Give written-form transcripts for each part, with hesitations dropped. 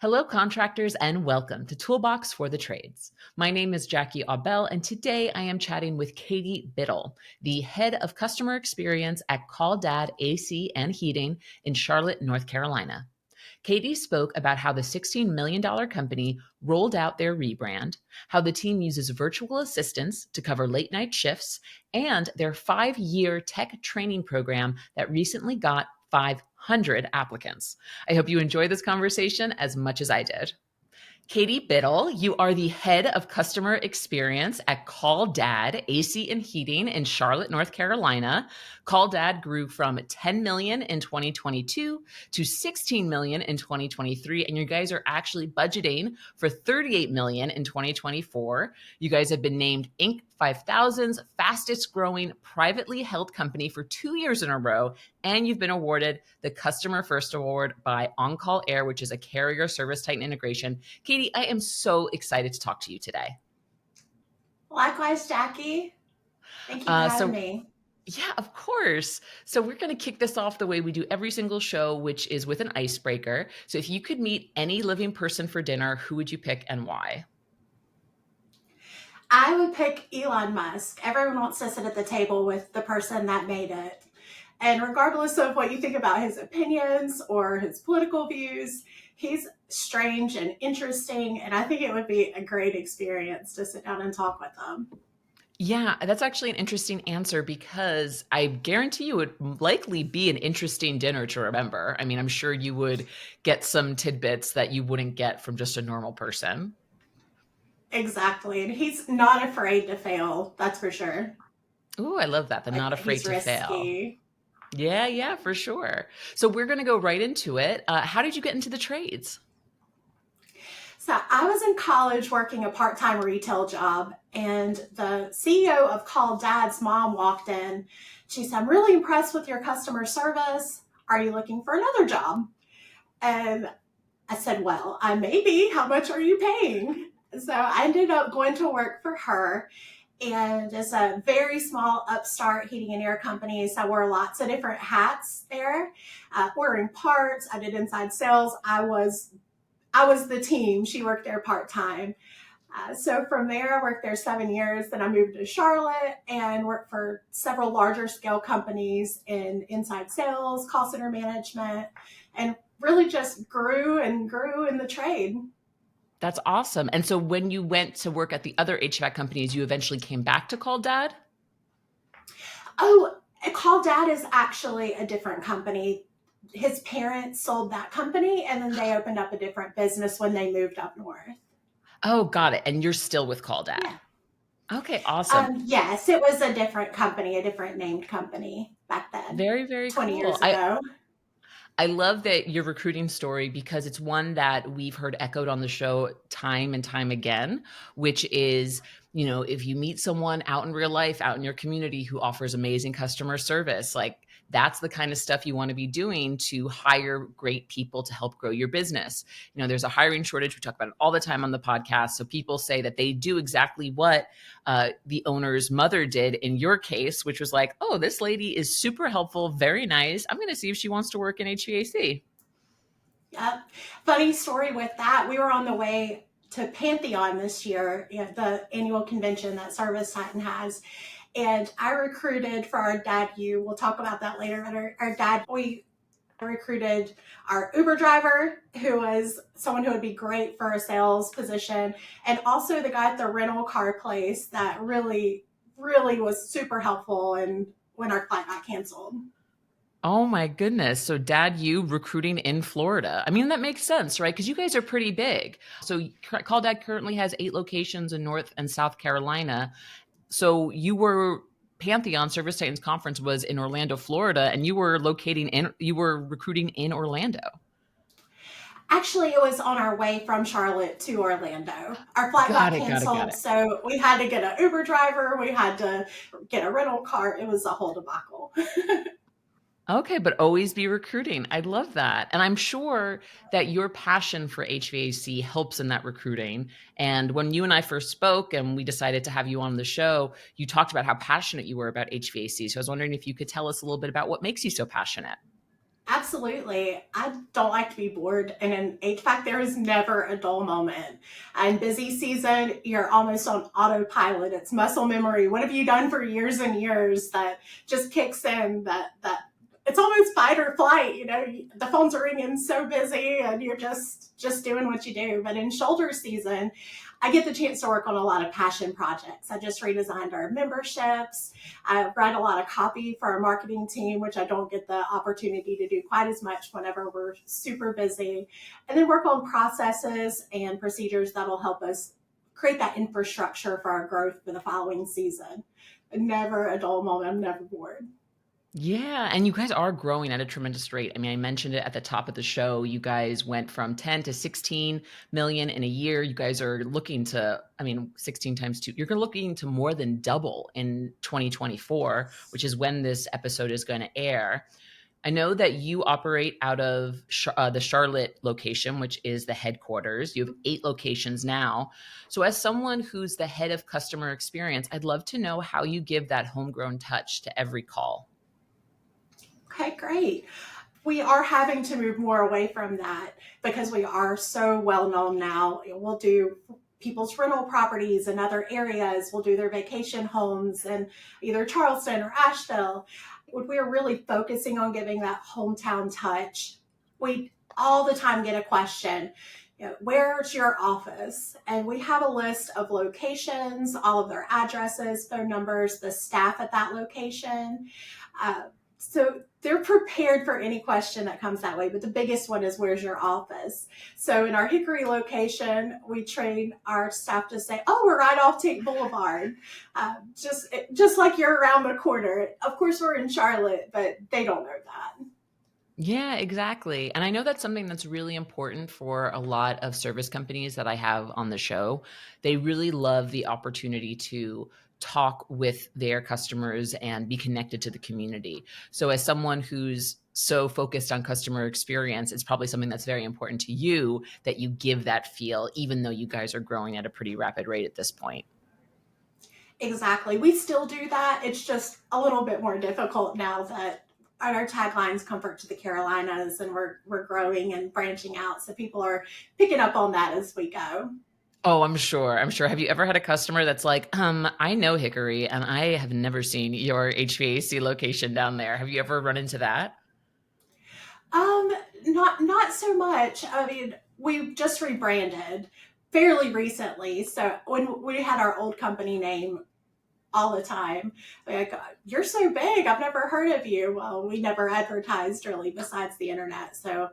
Hello, contractors, and welcome to Toolbox for the Trades. My name is Jackie Aubel, and today I am chatting with Katie Biddle, the head of customer experience at Call Dad AC and Heating in Charlotte, North Carolina. Katie spoke about how the $16 million company rolled out their rebrand, how the team uses virtual assistants to cover late night shifts, and their 5-year tech training program that recently got 500 applicants. I hope you enjoy this conversation as much as I did. Katie Biddle, you are the head of customer experience at Call Dad AC and Heating in Charlotte, North Carolina. Call Dad grew from 10 million in 2022 to 16 million in 2023, and you guys are actually budgeting for 38 million in 2024. You guys have been named Inc. 5000's fastest growing privately held company for 2 years in a row, and you've been awarded the Customer First Award by On Call Air, which is a carrier ServiceTitan integration. Katie, I am so excited to talk to you today. Likewise, Jackie. Thank you for having me. Yeah, of course. So we're going to kick this off the way we do every single show, which is with an icebreaker. So if you could meet any living person for dinner, who would you pick and why? I would pick Elon Musk. Everyone wants to sit at the table with the person that made it. And regardless of what you think about his opinions or his political views, he's strange and interesting. And I think it would be a great experience to sit down and talk with him. Yeah, that's actually an interesting answer because I guarantee you it would likely be an interesting dinner to remember. I mean, I'm sure you would get some tidbits that you wouldn't get from just a normal person. Exactly. And he's not afraid to fail. That's for sure. Ooh, I love that. The not afraid to fail. Yeah, for sure. So we're going to go right into it. How did you get into the trades? So I was in college working a part-time retail job, and the CEO of Call Dad's mom walked in. She said, "I'm really impressed with your customer service. Are you looking for another job?" And I said, "Well, I may be. How much are you paying?" So I ended up going to work for her. And it's a very small upstart heating and air company. So I wore lots of different hats there, ordering parts. I did inside sales. I was the team. She worked there part-time. So from there, I worked there 7 years. Then I moved to Charlotte and worked for several larger scale companies in inside sales, call center management, and really just grew and grew in the trade. That's awesome. And so when you went to work at the other HVAC companies, you eventually came back to Call Dad? Oh, Call Dad is actually a different company. His parents sold that company, and then they opened up a different business when they moved up north. Oh, got it. And you're still with Call Dad? Yeah. Okay, awesome. Yes, it was a different company, a different named company back then. Very, very 20 cool. years ago. I love that your recruiting story because it's one that we've heard echoed on the show time and time again, which is, if you meet someone out in real life, out in your community who offers amazing customer service, like that's the kind of stuff you want to be doing to hire great people to help grow your business. There's a hiring shortage. We talk about it all the time on the podcast. So people say that they do exactly what the owner's mother did in your case, which was like, oh, this lady is super helpful, very nice. I'm going to see if she wants to work in HVAC. Yep. Funny story with that. We were on the way to Pantheon this year, the annual convention that ServiceTitan has. And I recruited for our dad. We'll talk about that later. But our dad, we recruited our Uber driver, who was someone who would be great for a sales position, and also the guy at the rental car place that really, really was super helpful and when our flight got canceled. Oh my goodness. So Dad, you recruiting in Florida. I mean, that makes sense, right? Because you guys are pretty big. So Call Dad currently has 8 locations in North and South Carolina. So you were Pantheon ServiceTitan's conference was in Orlando, Florida, and you were recruiting in Orlando. Actually, it was on our way from Charlotte to Orlando. Our flight got canceled, so we had to get an Uber driver. We had to get a rental car. It was a whole debacle. Okay, but always be recruiting. I love that. And I'm sure that your passion for HVAC helps in that recruiting. And when you and I first spoke and we decided to have you on the show, you talked about how passionate you were about HVAC. So I was wondering if you could tell us a little bit about what makes you so passionate. Absolutely. I don't like to be bored. And in HVAC, there is never a dull moment. In busy season, you're almost on autopilot. It's muscle memory. What have you done for years and years that just kicks in that it's almost fight or flight. The phones are ringing so busy and you're just doing what you do. But in shoulder season, I get the chance to work on a lot of passion projects. I just redesigned our memberships. I write a lot of copy for our marketing team, which I don't get the opportunity to do quite as much whenever we're super busy. And then work on processes and procedures that'll help us create that infrastructure for our growth for the following season. Never a dull moment. I'm never bored. Yeah, and you guys are growing at a tremendous rate. I mean, I mentioned it at the top of the show. You guys went from 10 to 16 million in a year. You guys are looking to, I mean, 16 times 2. You're looking to more than double in 2024, which is when this episode is going to air. I know that you operate out of the Charlotte location, which is the headquarters. You have 8 locations now. So as someone who's the head of customer experience, I'd love to know how you give that homegrown touch to every call. Okay, great. We are having to move more away from that because we are so well known now. We'll do people's rental properties in other areas. We'll do their vacation homes in either Charleston or Asheville. When we are really focusing on giving that hometown touch, we all the time get a question. Where's your office? And we have a list of locations, all of their addresses, phone numbers, the staff at that location. So they're prepared for any question that comes that way. But the biggest one is, where's your office? So in our Hickory location, we train our staff to say, oh, we're right off Tate Boulevard. Just like you're around the corner. Of course, we're in Charlotte, but they don't know that. Yeah, exactly. And I know that's something that's really important for a lot of service companies that I have on the show. They really love the opportunity to talk with their customers and be connected to the community. So as someone who's so focused on customer experience, it's probably something that's very important to you that you give that feel, even though you guys are growing at a pretty rapid rate at this point. Exactly. We still do that. It's just a little bit more difficult now that our tagline's comfort to the Carolinas, and we're growing and branching out. So people are picking up on that as we go. Oh, I'm sure. I'm sure. Have you ever had a customer that's like, I know Hickory and I have never seen your HVAC location down there. Have you ever run into that? Um, not so much. I mean, we just rebranded fairly recently. So when we had our old company name all the time, like, you're so big, I've never heard of you. Well, we never advertised really besides the internet. So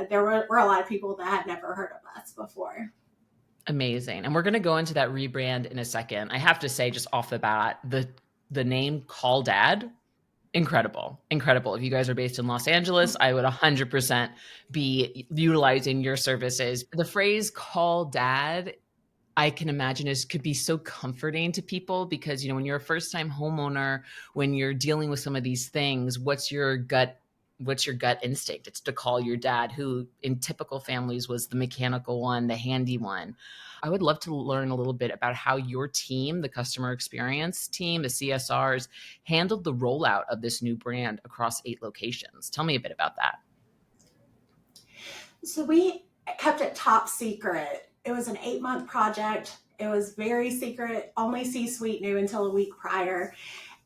there were a lot of people that had never heard of us before. Amazing. And we're going to go into that rebrand in a second. I have to say, just off the bat, the name Call Dad, incredible. Incredible. If you guys are based in Los Angeles, I would 100% be utilizing your services. The phrase Call Dad, I can imagine could be so comforting to people because, when you're a first time homeowner, when you're dealing with some of these things, what's your gut instinct? It's to call your dad, who in typical families was the mechanical one, the handy one. I would love to learn a little bit about how your team, the customer experience team, the CSRs, handled the rollout of this new brand across 8 locations. Tell me a bit about that. So we kept it top secret. It was an 8-month project. It was very secret. Only C-suite knew until a week prior.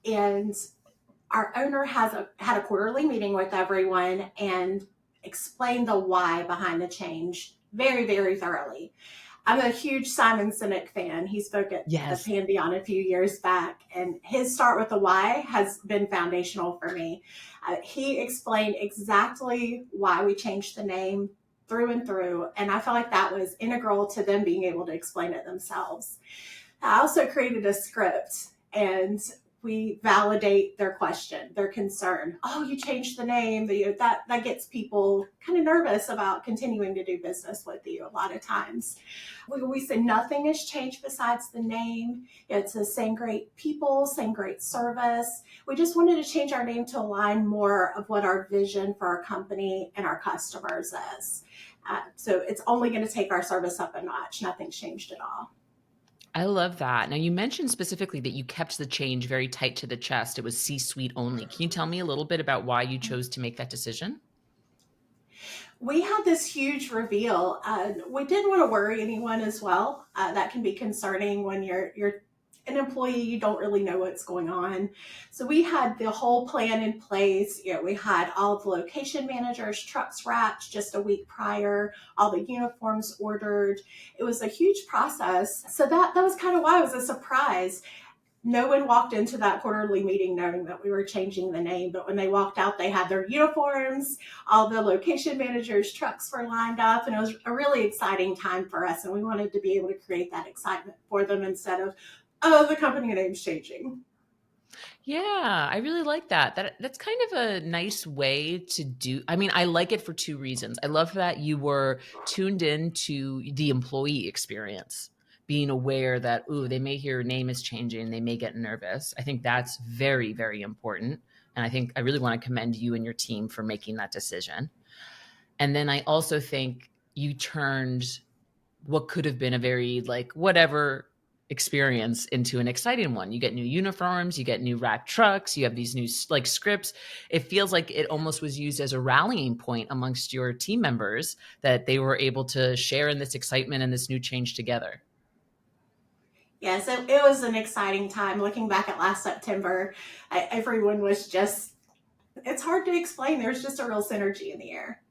And our owner had a quarterly meeting with everyone and explained the why behind the change very, very thoroughly. I'm a huge Simon Sinek fan. He spoke at the Yes. Pantheon a few years back, and his start with the why has been foundational for me. He explained exactly why we changed the name through and through, and I felt like that was integral to them being able to explain it themselves. I also created a script, and we validate their question, their concern. Oh, you changed the name. That gets people kind of nervous about continuing to do business with you a lot of times. We say nothing has changed besides the name. It's the same great people, same great service. We just wanted to change our name to align more of what our vision for our company and our customers is. So it's only going to take our service up a notch. Nothing's changed at all. I love that. Now, you mentioned specifically that you kept the change very tight to the chest. It was C-suite only. Can you tell me a little bit about why you chose to make that decision? We had this huge reveal. We didn't want to worry anyone as well. That can be concerning when you're an employee, you don't really know what's going on. So we had the whole plan in place. We had all of the location managers' trucks wrapped just a week prior, all the uniforms ordered. It was a huge process. So that was kind of why it was a surprise. No one walked into that quarterly meeting knowing that we were changing the name, but when they walked out, they had their uniforms, all the location managers' trucks were lined up, and it was a really exciting time for us. And we wanted to be able to create that excitement for them instead of, oh, the company name's changing. Yeah, I really like that. That's kind of a nice way to do. I mean, I like it for two reasons. I love that you were tuned in to the employee experience, being aware that, ooh, they may hear your name is changing, they may get nervous. I think that's very, very important. And I think I really want to commend you and your team for making that decision. And then I also think you turned what could have been a very like whatever experience into an exciting one. You get new uniforms, you get new rack trucks, you have these new like scripts. It feels like it almost was used as a rallying point amongst your team members that they were able to share in this excitement and this new change together. Yes, it was an exciting time. Looking back at last September, everyone was just, it's hard to explain. There's just a real synergy in the air.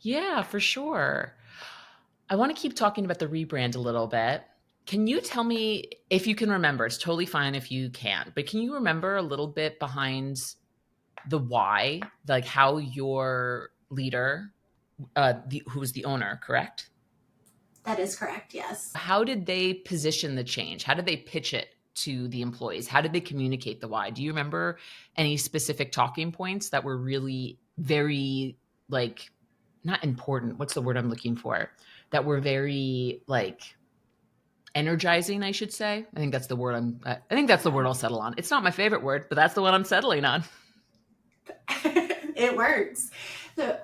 Yeah, for sure. I want to keep talking about the rebrand a little bit. Can you tell me if you can remember? It's totally fine if you can't, but can you remember a little bit behind the why, like how your leader, who was the owner, correct? That is correct, yes. How did they position the change? How did they pitch it to the employees? How did they communicate the why? Do you remember any specific talking points that were really very like not important? What's the word I'm looking for? That were very like energizing, I should say. I think that's the word I think that's the word I'll settle on. It's not my favorite word, but that's the one I'm settling on. It works.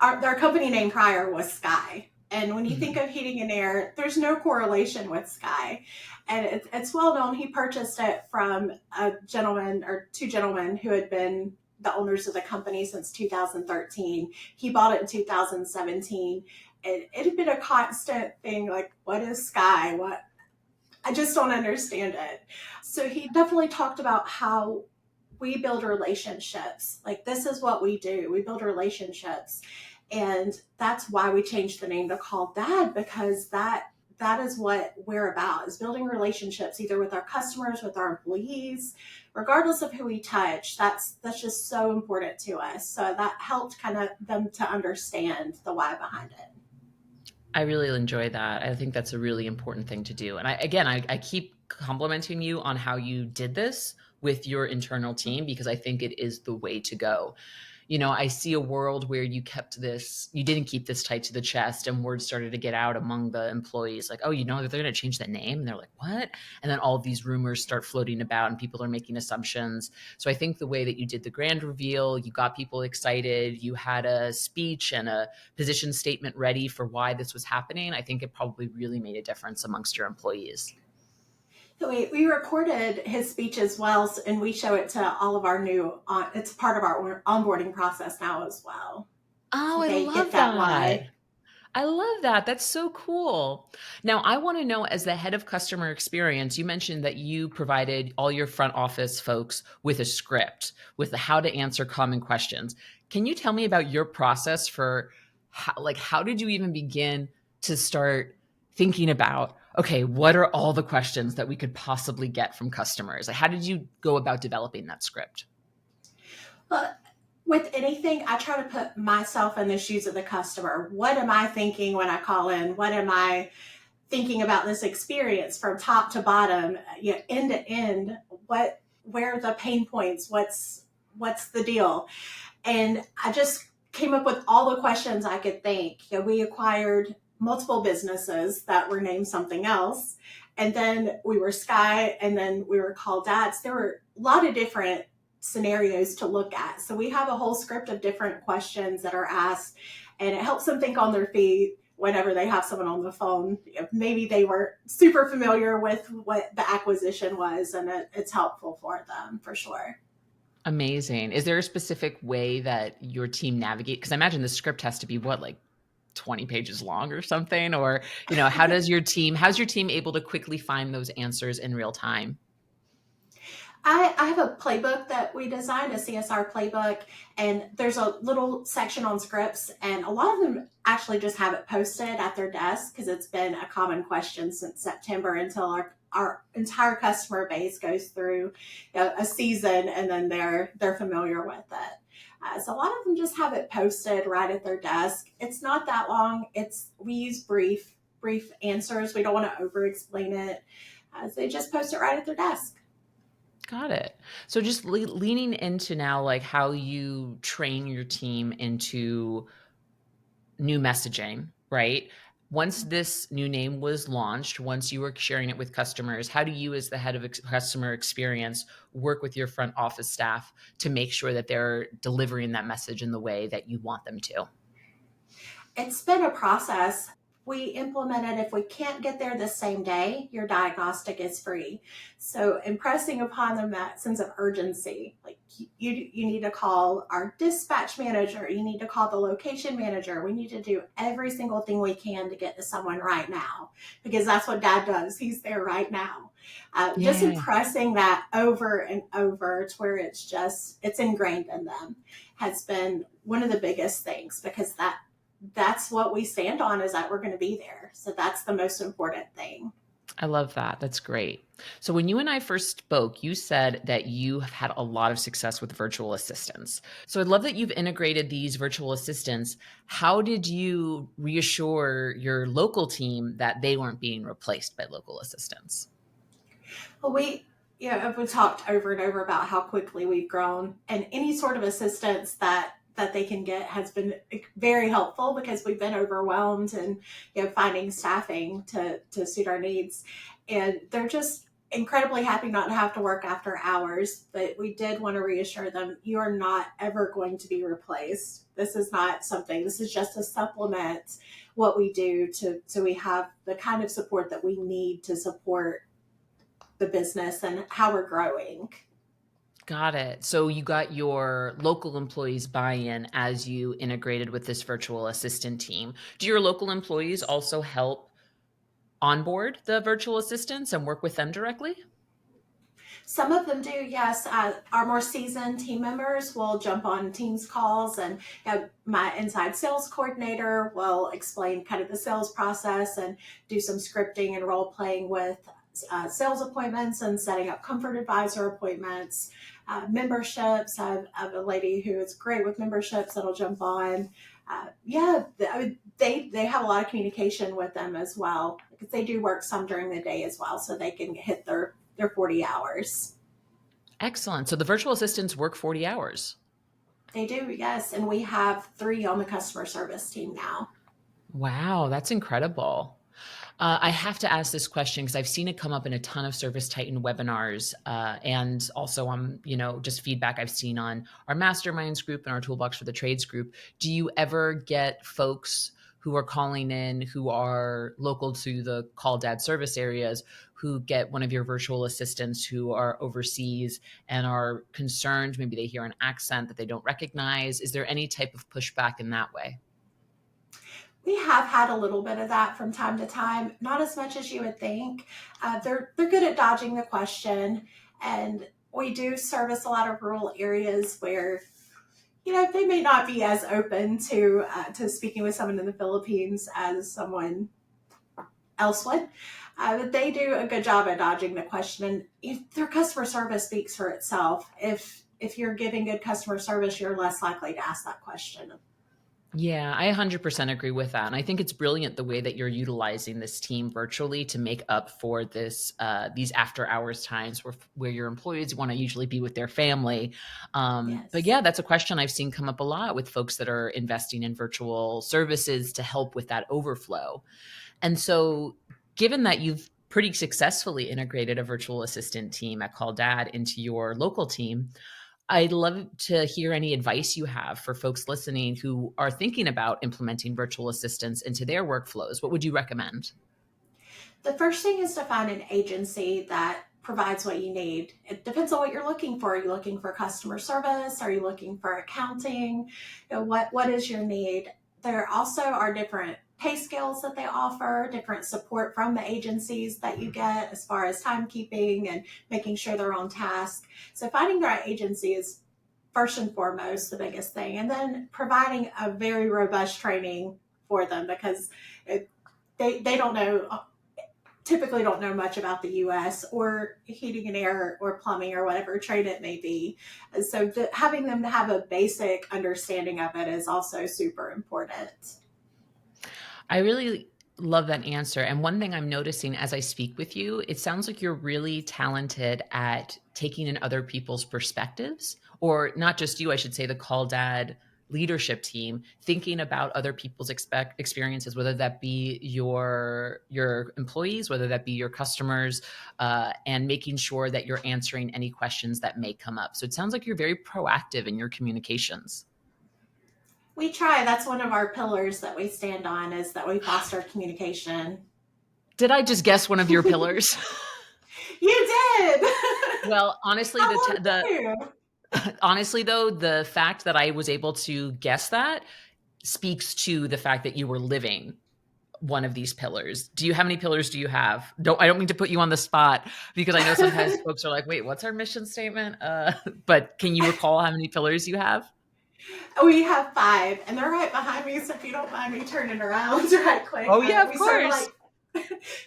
Our company name prior was Sky. And when you think Mhm. of heating and air, there's no correlation with Sky. And it's well known. He purchased it from a gentleman or two gentlemen who had been the owners of the company since 2013. He bought it in 2017. And it had been a constant thing like, what is Sky? What? I just don't understand it. So he definitely talked about how we build relationships. Like, this is what we do. We build relationships. And that's why we changed the name to Call Dad, because that is what we're about, is building relationships either with our customers, with our employees, regardless of who we touch. That's just so important to us. So that helped kind of them to understand the why behind it. I really enjoy that. I think that's a really important thing to do. And I keep complimenting you on how you did this with your internal team because I think it is the way to go. I see a world where you didn't keep this tight to the chest and word started to get out among the employees like, oh, that they're going to change that name. And they're like, what? And then all of these rumors start floating about and people are making assumptions. So I think the way that you did the grand reveal, you got people excited, you had a speech and a position statement ready for why this was happening. I think it probably really made a difference amongst your employees. So we recorded his speech as well, and we show it to all of our new, it's part of our onboarding process now as well. Oh, So I they get love that that. why. I love that. That's so cool. Now, I want to know, as the head of customer experience, you mentioned that you provided all your front office folks with a script with how to answer common questions. Can you tell me about your process for how did you even begin to start thinking about, okay, what are all the questions that we could possibly get from customers? Like, how did you go about developing that script? But with anything, I try to put myself in the shoes of the customer. What am I thinking when I call in? What am I thinking about this experience from top to bottom, end to end? Where are the pain points? What's the deal? And I just came up with all the questions I could think. We acquired multiple businesses that were named something else. And then we were Sky, and then we were called Dads. There were a lot of different scenarios to look at. So we have a whole script of different questions that are asked, and it helps them think on their feet whenever they have someone on the phone. Maybe they weren't super familiar with what the acquisition was, and it's helpful for them for sure. Amazing. Is there a specific way that your team navigate? Because I imagine the script has to be what, like 20 pages long or something? Or, how's your team able to quickly find those answers in real time? I have a playbook that we designed, a CSR playbook, and there's a little section on scripts, and a lot of them actually just have it posted at their desk because it's been a common question since September until our entire customer base goes through a season and then they're familiar with it. So a lot of them just have it posted right at their desk. It's not that long. We use brief answers. We don't want to over explain it. So they just post it right at their desk. Got it. So just leaning into now, like how you train your team into new messaging, right? Once this new name was launched, once you were sharing it with customers, how do you, as the head of customer experience, work with your front office staff to make sure that they're delivering that message in the way that you want them to? It's been a process. We implemented if we can't get there the same day, your diagnostic is free. So impressing upon them that sense of urgency, like you need to call our dispatch manager, you need to call the location manager. We need to do every single thing we can to get to someone right now because that's what Dad does. He's there right now. Just Yeah. impressing that over and over to where it's ingrained in them has been one of the biggest things because that's what we stand on is that we're going to be there. So that's the most important thing. I love that. That's great. So when you and I first spoke, you said that you have had a lot of success with virtual assistants. So I'd love that you've integrated these virtual assistants. How did you reassure your local team that they weren't being replaced by local assistants? Well, we talked over and over about how quickly we've grown, and any sort of assistance that they can get has been very helpful because we've been overwhelmed and finding staffing to suit our needs, and they're just incredibly happy not to have to work after hours. But we did want to reassure them you are not ever going to be replaced. This is not something. This is just a supplement what we do to so we have the kind of support that we need to support the business and how we're growing. Got it. So you got your local employees buy-in as you integrated with this virtual assistant team. Do your local employees also help onboard the virtual assistants and work with them directly? Some of them do, yes. Our more seasoned team members will jump on Teams calls, and my inside sales coordinator will explain kind of the sales process and do some scripting and role playing with sales appointments and setting up comfort advisor appointments. Memberships, I have a lady who is great with memberships that'll jump on. Yeah, they have a lot of communication with them as well because they do work some during the day as well, so they can hit their 40 hours. Excellent. So the virtual assistants work 40 hours. They do, yes. And we have 3 on the customer service team now. Wow, that's incredible. I have to ask this question because I've seen it come up in a ton of ServiceTitan webinars, and also on, just feedback I've seen on our masterminds group and our Toolbox for the Trades group. Do you ever get folks who are calling in who are local to the Call Dad service areas who get one of your virtual assistants who are overseas and are concerned? Maybe they hear an accent that they don't recognize. Is there any type of pushback in that way? We have had a little bit of that from time to time, not as much as you would think. They're good at dodging the question, and we do service a lot of rural areas where they may not be as open to speaking with someone in the Philippines as someone else would. But they do a good job at dodging the question, and their customer service speaks for itself. If you're giving good customer service, you're less likely to ask that question. Yeah, I 100% agree with that. And I think it's brilliant the way that you're utilizing this team virtually to make up for these after hours times where your employees want to usually be with their family. But Yes. yeah, that's a question I've seen come up a lot with folks that are investing in virtual services to help with that overflow. And so, given that you've pretty successfully integrated a virtual assistant team at Call Dad into your local team, I'd love to hear any advice you have for folks listening who are thinking about implementing virtual assistants into their workflows. What would you recommend? The first thing is to find an agency that provides what you need. It depends on what you're looking for. Are you looking for customer service? Are you looking for accounting? What is your need? there also are different pay scales that they offer, different support from the agencies that you get as far as timekeeping and making sure they're on task. So finding the right agency is first and foremost the biggest thing. And then providing a very robust training for them, because they don't know, typically don't know much about the US or heating and air or plumbing or whatever trade it may be. So having them to have a basic understanding of it is also super important. I really love that answer. And one thing I'm noticing as I speak with you, it sounds like you're really talented at taking in other people's perspectives, or not just you, I should say the Call Dad leadership team, thinking about other people's experiences, whether that be your employees, whether that be your customers, and making sure that you're answering any questions that may come up. So it sounds like you're very proactive in your communications. We try. That's one of our pillars that we stand on, is that we foster communication. Did I just guess one of your pillars? You did. Well, honestly, How long you? honestly though, the fact that I was able to guess that speaks to the fact that you were living one of these pillars. How many pillars do you have? I don't mean to put you on the spot, because I know sometimes folks are like, wait, what's our mission statement? But can you recall how many pillars you have? We have 5, and they're right behind me. So if you don't mind me turning around right quick. Oh yeah, of we serve course.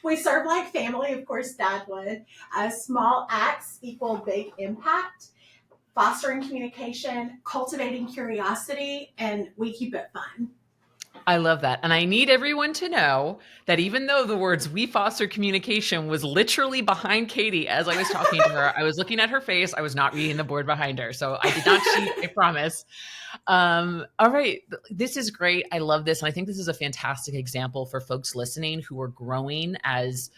we serve like family, of course. Dad would. Small acts equal big impact. Fostering communication, cultivating curiosity, and we keep it fun. I love that. And I need everyone to know that even though the words "we foster communication" was literally behind Katie as I was talking to her, I was looking at her face. I was not reading the board behind her. So I did not cheat, I promise. All right. This is great. I love this. And I think this is a fantastic example for folks listening who are growing as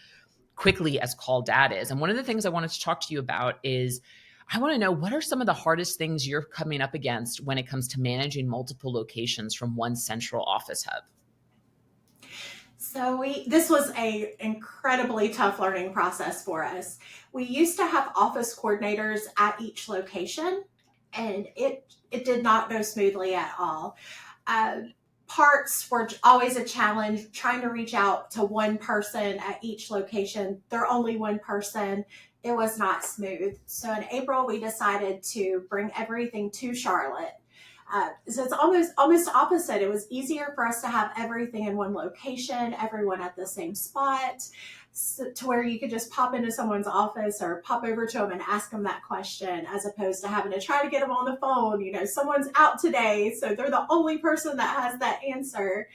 quickly as Call Dad is. And one of the things I wanted to talk to you about is, I want to know, what are some of the hardest things you're coming up against when it comes to managing multiple locations from one central office hub? So this was a incredibly tough learning process for us. We used to have office coordinators at each location, and it did not go smoothly at all. Uh, Parts were always a challenge, trying to reach out to one person at each location. They're only one person. It was not smooth. So in April, we decided to bring everything to Charlotte. So it's almost opposite. It was easier for us to have everything in one location, everyone at the same spot, so, to where you could just pop into someone's office or pop over to them and ask them that question, as opposed to having to try to get them on the phone. You know, someone's out today, so they're the only person that has that answer.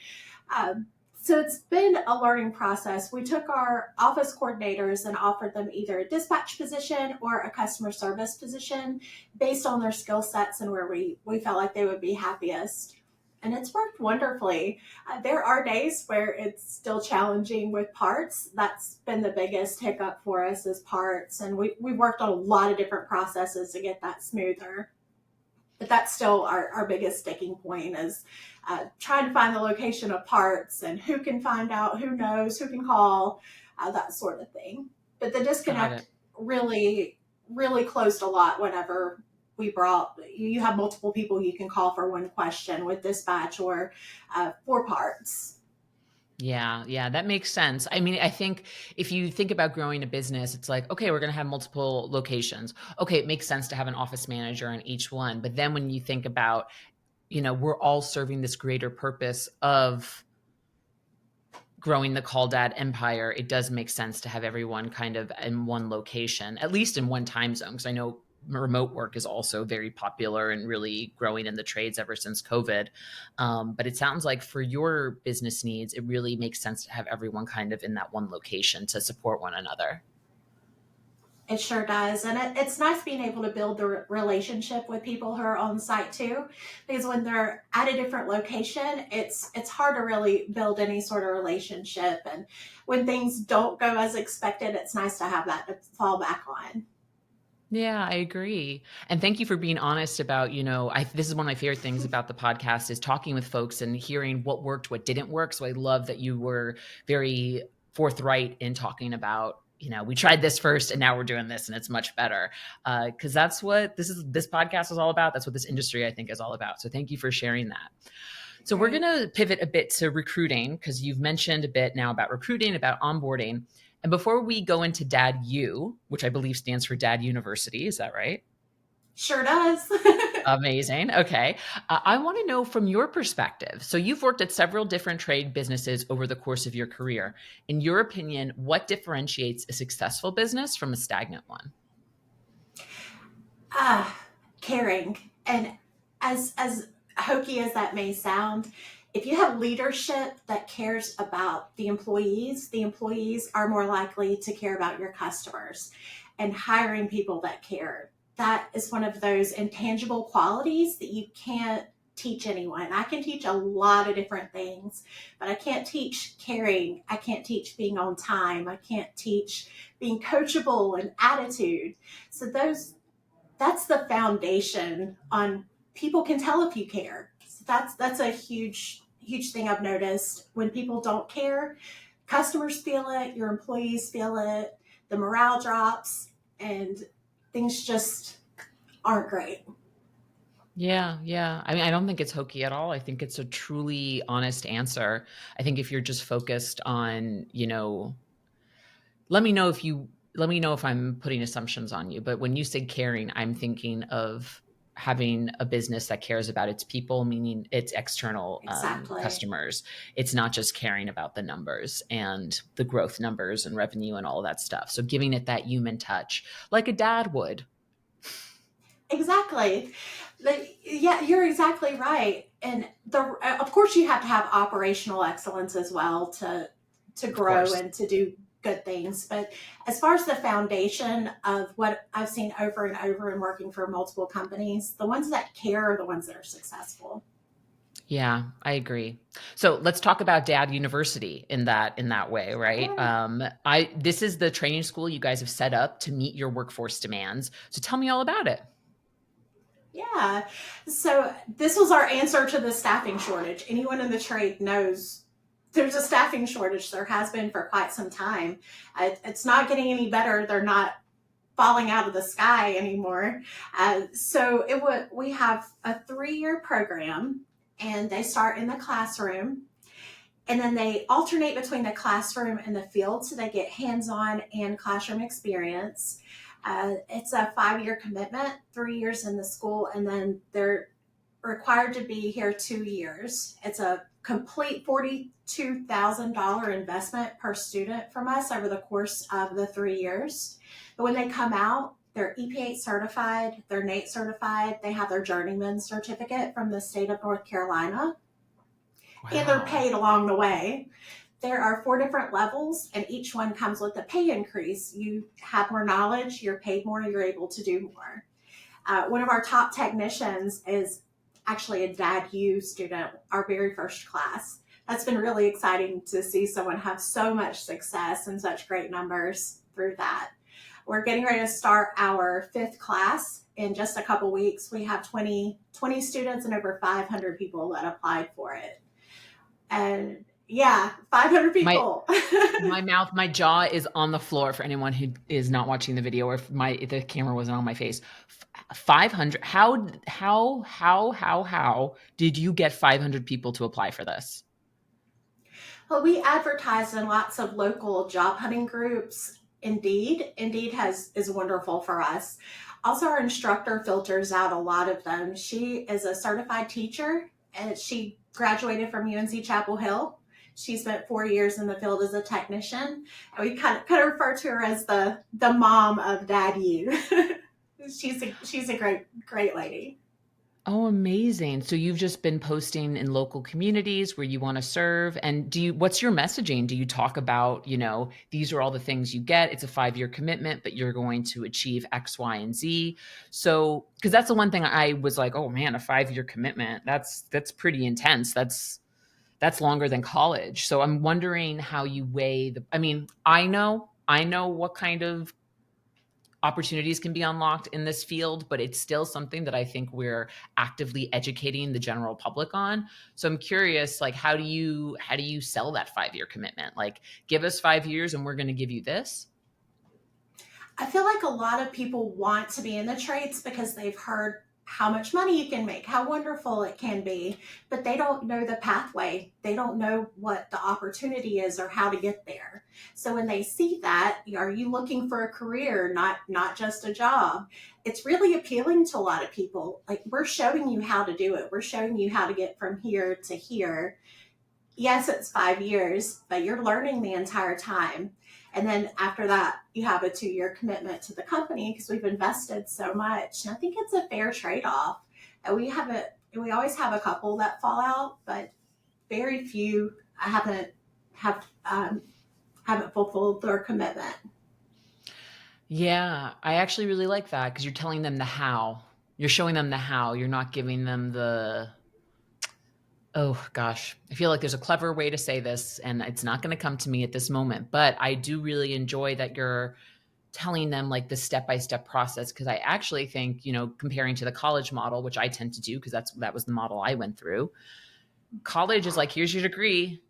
So it's been a learning process. We took our office coordinators and offered them either a dispatch position or a customer service position based on their skill sets and where we felt like they would be happiest. And it's worked wonderfully. There are days where it's still challenging with parts. That's been the biggest hiccup for us, is parts. And we've worked on a lot of different processes to get that smoother. But that's still our biggest sticking point, is trying to find the location of parts and who can find out, who knows, who can call, that sort of thing. But the disconnect really, really closed a lot whenever you have multiple people you can call for one question with dispatch or for parts. Yeah, that makes sense. I mean, I think if you think about growing a business, it's like, okay, we're going to have multiple locations. Okay, it makes sense to have an office manager in each one. But then when you think about, we're all serving this greater purpose of growing the Call Dad empire, it does make sense to have everyone kind of in one location, at least in one time zone. Because I know remote work is also very popular and really growing in the trades ever since COVID. But it sounds like for your business needs, it really makes sense to have everyone kind of in that one location to support one another. It sure does. And it's nice being able to build the relationship with people who are on site too, because when they're at a different location, it's hard to really build any sort of relationship. And when things don't go as expected, it's nice to have that to fall back on. Yeah, I agree. And thank you for being honest about, this is one of my favorite things about the podcast, is talking with folks and hearing what worked, what didn't work. So I love that you were very forthright in talking about, we tried this first and now we're doing this and it's much better. Cause that's what this podcast is all about. That's what this industry, I think, is all about. So thank you for sharing that. So we're going Right. to pivot a bit to recruiting because you've mentioned a bit now about recruiting, about onboarding. And before we go into Dad U, which I believe stands for Dad University, is that right? Sure does. Amazing. Okay. I want to know from your perspective. So, you've worked at several different trade businesses over the course of your career. In your opinion, what differentiates a successful business from a stagnant one? Ah, caring. And as hokey as that may sound, if you have leadership that cares about the employees are more likely to care about your customers. And hiring people that care, that is one of those intangible qualities that you can't teach anyone. I can teach a lot of different things, but I can't teach caring. I can't teach being on time. I can't teach being coachable and attitude. So that's the foundation on people can tell if you care. So that's a huge thing I've noticed. When people don't care, customers feel it, your employees feel it, the morale drops, and things just aren't great. Yeah, yeah. I mean, I don't think it's hokey at all. I think it's a truly honest answer. I think if you're just focused on, let me know if you let me know if I'm putting assumptions on you, but when you say caring, I'm thinking of having a business that cares about its people, meaning its external Exactly. customers. It's not just caring about the numbers and the growth numbers and revenue and all of that stuff. So giving it that human touch, like a dad would. Exactly. Yeah, you're exactly right. And of course you have to have operational excellence as well to Of grow course. and to do good things. But as far as the foundation of what I've seen over and over in working for multiple companies, the ones that care are the ones that are successful. Yeah, I agree. So let's talk about Dad University in that way, right? Sure. I This is the training school you guys have set up to meet your workforce demands. So tell me all about it. Yeah. So this was our answer to the staffing shortage. Anyone in the trade knows there's a staffing shortage. There has been for quite some time. It's not getting any better. They're not falling out of the sky anymore. So we have a 3-year program, and they start in the classroom, and then they alternate between the classroom and the field, so they get hands-on and classroom experience. It's a 5-year commitment, 3 years in the school, and then they're required to be here 2 years. It's a complete $42,000 investment per student from us over the course of the 3 years. But when they come out, they're EPA certified, they're NATE certified, they have their journeyman certificate from the state of North Carolina, and they're Wow. paid along the way. There are 4 different levels, and each one comes with a pay increase. You have more knowledge, you're paid more, you're able to do more. One of our top technicians is actually a Dad U student, our very first class. That's been really exciting to see someone have so much success and such great numbers through that. We're getting ready to start our 5th class in just a couple weeks. We have 20 students and over 500 people that applied for it. And yeah, 500 My people. my jaw is on the floor for anyone who is not watching the video or if the camera wasn't on my face. 500. How did you get 500 people to apply for this? Well, we advertise in lots of local job hunting groups. Indeed is wonderful for us. Also, our instructor filters out a lot of them. She is a certified teacher, and she graduated from UNC Chapel Hill. She spent 4 years in the field as a technician, and we kind of refer to her as the mom of Dad U. She's a great lady. Oh, amazing. So you've just been posting in local communities where you want to serve. And what's your messaging? Do you talk about, these are all the things you get? It's a 5-year commitment, but you're going to achieve X, Y, and Z. So, because that's the one thing I was like, oh man, a 5-year commitment, that's pretty intense. That's longer than college. So I'm wondering how you weigh I mean, I know what kind of opportunities can be unlocked in this field, but it's still something that I think we're actively educating the general public on. So I'm curious, like, how do you sell that 5-year commitment? Like, give us 5 years and we're going to give you this. I feel like a lot of people want to be in the trades because they've heard how much money you can make, how wonderful it can be, but they don't know the pathway. They don't know what the opportunity is or how to get there. So when they see that, are you looking for a career, not just a job? It's really appealing to a lot of people. Like, we're showing you how to do it. We're showing you how to get from here to here. Yes, it's 5 years, but you're learning the entire time. And then after that, you have a 2 year commitment to the company because we've invested so much. And I think it's a fair trade off. And we always have a couple that fall out, but very few I haven't fulfilled their commitment. Yeah, I actually really like that because you're telling them the how. You're showing them the how. You're not giving them the, oh gosh, I feel like there's a clever way to say this, and it's not going to come to me at this moment, but I do really enjoy that you're telling them like the step-by-step process, because I actually think, comparing to the college model, which I tend to do because that was the model I went through. College is like, here's your degree,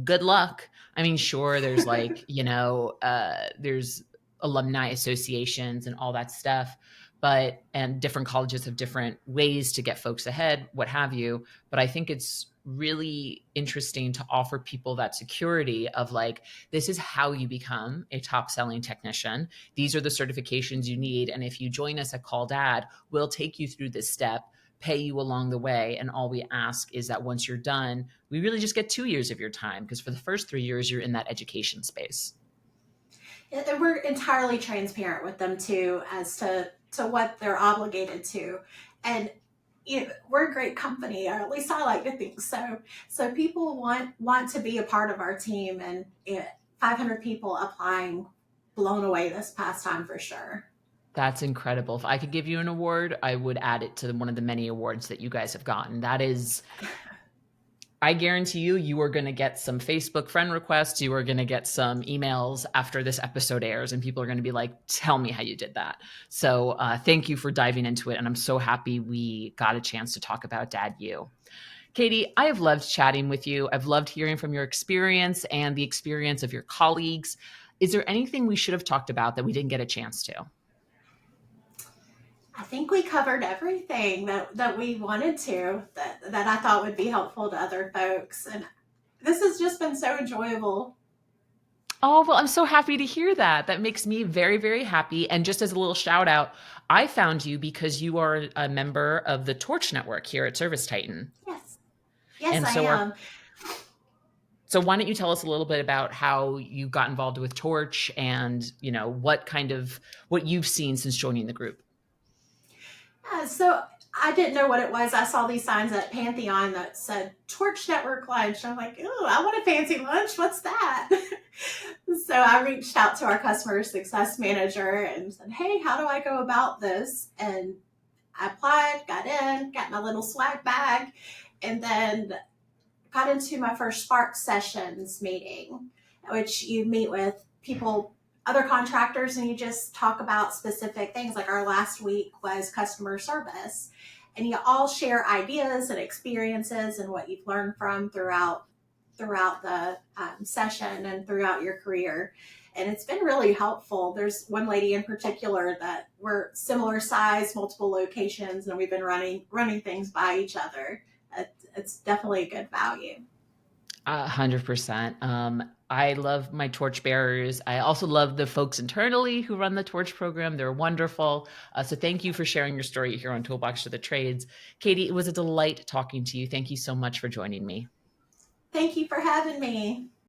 good luck. I mean, sure, there's like, there's alumni associations and all that stuff, and different colleges have different ways to get folks ahead, what have you. But I think it's really interesting to offer people that security of like, this is how you become a top selling technician. These are the certifications you need. And if you join us at Call Dad, we'll take you through this step, pay you along the way. And all we ask is that once you're done, we really just get 2 years of your time, because for the first 3 years, you're in that education space. And we're entirely transparent with them too as to what they're obligated to. And we're a great company, or at least I like to think so. So people want to be a part of our team, and 500 people applying, blown away this past time for sure. That's incredible. If I could give you an award, I would add it to one of the many awards that you guys have gotten. That is, I guarantee you are going to get some Facebook friend requests. You are going to get some emails after this episode airs, and people are going to be like, tell me how you did that. So thank you for diving into it. And I'm so happy we got a chance to talk about Dad U. Katie, I have loved chatting with you. I've loved hearing from your experience and the experience of your colleagues. Is there anything we should have talked about that we didn't get a chance to? I think we covered everything that we wanted to, that I thought would be helpful to other folks. And this has just been so enjoyable. Oh, well, I'm so happy to hear that. That makes me very, very happy. And just as a little shout out, I found you because you are a member of the Torch Network here at ServiceTitan. Yes. Yes, And I so am. so why don't you tell us a little bit about how you got involved with Torch, and, what you've seen since joining the group? So I didn't know what it was. I saw these signs at Pantheon that said Torch Network Lunch. I'm like, oh, I want a fancy lunch. What's that? So I reached out to our customer success manager and said, hey, how do I go about this? And I applied, got in, got my little swag bag, and then got into my first Spark Sessions meeting, which you meet with people, other contractors, and you just talk about specific things. Like our last week was customer service, and you all share ideas and experiences and what you've learned from throughout the session and throughout your career. And it's been really helpful. There's one lady in particular that we're similar size, multiple locations, and we've been running things by each other. It's definitely a good value. 100%. I love my torch bearers. I also love the folks internally who run the torch program. They're wonderful. So thank you for sharing your story here on Toolbox for the Trades. Katie, it was a delight talking to you. Thank you so much for joining me. Thank you for having me.